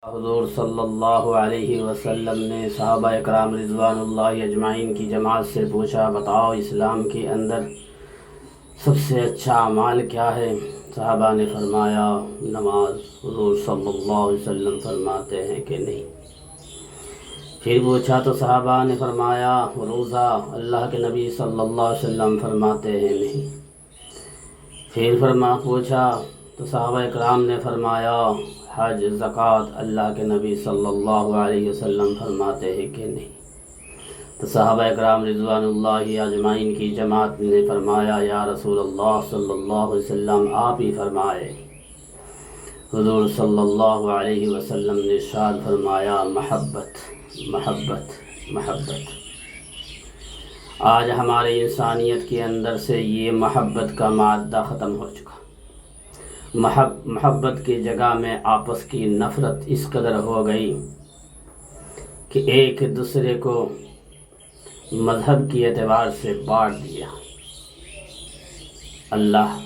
حضور صلی اللہ علیہ وسلم نے صحابہ اکرام رضوان اللہ اجمعین کی جماعت سے پوچھا، بتاؤ اسلام کے اندر سب سے اچھا اعمال کیا ہے؟ صحابہ نے فرمایا نماز۔ حضور صلی اللہ علیہ وسلم فرماتے ہیں کہ نہیں۔ پھر پوچھا تو صحابہ نے فرمایا روزہ۔ اللہ کے نبی صلی اللہ علیہ وسلم فرماتے ہیں نہیں۔ پھر پوچھا تو صحابہ اکرام نے فرمایا حج، زکوٰۃ۔ اللہ کے نبی صلی اللہ علیہ وسلم فرماتے ہیں کہ نہیں۔ تو صحابہ اکرام رضوان اللہ اجمعین کی جماعت نے فرمایا یا رسول اللہ صلی اللہ علیہ وسلم آپ ہی فرمائے۔ حضور صلی اللہ علیہ وسلم نے ارشاد فرمایا محبت، محبت، محبت۔ آج ہماری انسانیت کے اندر سے یہ محبت کا مادہ ختم ہو چکا۔ محبت کی جگہ میں آپس کی نفرت اس قدر ہو گئی کہ ایک دوسرے کو مذہب کی اعتبار سے بانٹ دیا۔ اللہ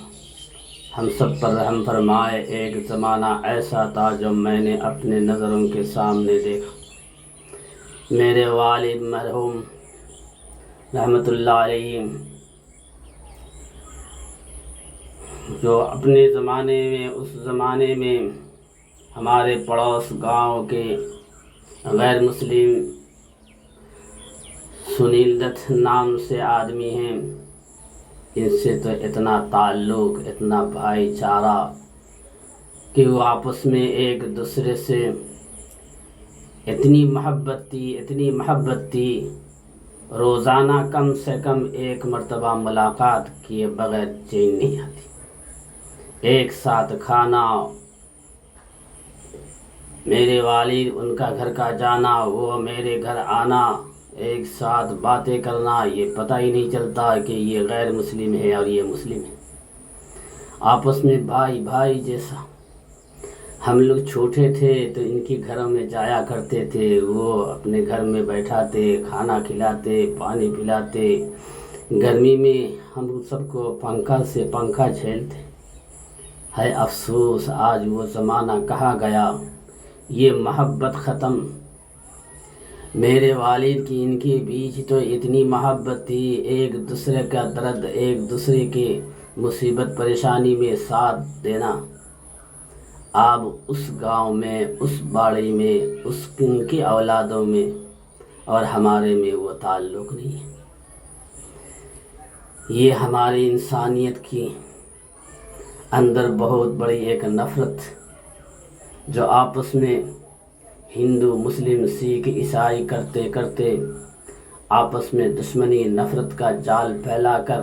ہم سب پر رحم فرمائے۔ ایک زمانہ ایسا تھا جو میں نے اپنے نظروں کے سامنے دیکھا۔ میرے والد مرحوم رحمۃ اللہ علیہ جو اپنے اس زمانے میں ہمارے پڑوس گاؤں کے غیر مسلم سنیل دت نام سے آدمی ہیں، ان سے تو اتنا تعلق، اتنا بھائی چارہ کہ وہ آپس میں ایک دوسرے سے اتنی محبت تھی، روزانہ کم سے کم ایک مرتبہ ملاقات کیے بغیر چین نہیں آتی۔ ایک ساتھ کھانا، میرے والد ان کا گھر کا جانا، وہ میرے گھر آنا، ایک ساتھ باتیں کرنا، یہ پتہ ہی نہیں چلتا کہ یہ غیر مسلم ہے اور یہ مسلم ہے۔ آپس میں بھائی بھائی جیسا۔ ہم لوگ چھوٹے تھے تو ان کے گھروں میں جایا کرتے تھے، وہ اپنے گھر میں بیٹھاتے، کھانا کھلاتے، پانی پلاتے۔ گرمی میں ہم سب کو پنکھا جھیلتے۔ ہے افسوس آج وہ زمانہ کہاں گیا، یہ محبت ختم۔ میرے والد کی ان کے بیچ تو اتنی محبت تھی، ایک دوسرے کا درد، ایک دوسرے کی مصیبت پریشانی میں ساتھ دینا۔ اب اس گاؤں میں، اس باڑی میں، ان کی اولادوں میں اور ہمارے میں وہ تعلق نہیں ہے۔ یہ ہماری انسانیت کی اندر بہت بڑی ایک نفرت جو آپس میں ہندو، مسلم، سکھ، عیسائی کرتے کرتے آپس میں دشمنی، نفرت کا جال پھیلا کر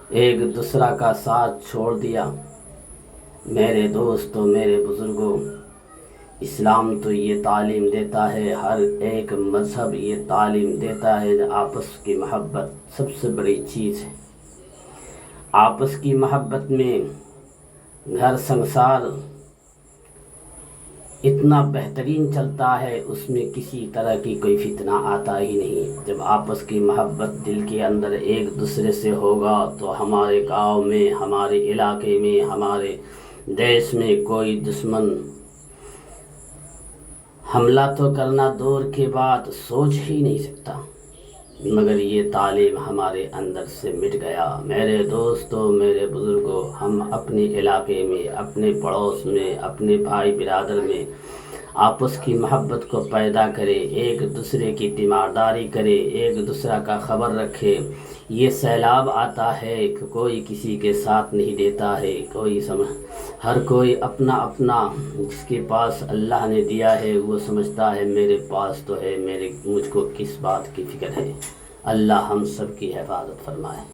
ایک دوسرا کا ساتھ چھوڑ دیا۔ میرے دوستوں، میرے بزرگوں، اسلام تو یہ تعلیم دیتا ہے، ہر ایک مذہب یہ تعلیم دیتا ہے کہ آپس کی محبت سب سے بڑی چیز ہے۔ آپس کی محبت میں گھر سنسار اتنا بہترین چلتا ہے، اس میں کسی طرح کی کوئی فتنہ آتا ہی نہیں۔ جب آپس کی محبت دل کے اندر ایک دوسرے سے ہوگا تو ہمارے گاؤں میں، ہمارے علاقے میں، ہمارے دیش میں کوئی دشمن حملہ تو کرنا دور کی بات سوچ ہی نہیں سکتا، مگر یہ تعلیم ہمارے اندر سے مٹ گیا۔ میرے دوستوں، میرے بزرگوں، ہم اپنے علاقے میں، اپنے پڑوس میں، اپنے بھائی برادر میں آپس کی محبت کو پیدا کرے، ایک دوسرے کی تیمارداری کرے، ایک دوسرا کا خبر رکھے۔ یہ سیلاب آتا ہے کہ کوئی کسی کے ساتھ نہیں دیتا ہے، ہر کوئی اپنا اپنا جس کے پاس اللہ نے دیا ہے وہ سمجھتا ہے میرے پاس تو ہے، مجھ کو کس بات کی فکر ہے۔ اللہ ہم سب کی حفاظت فرمائے۔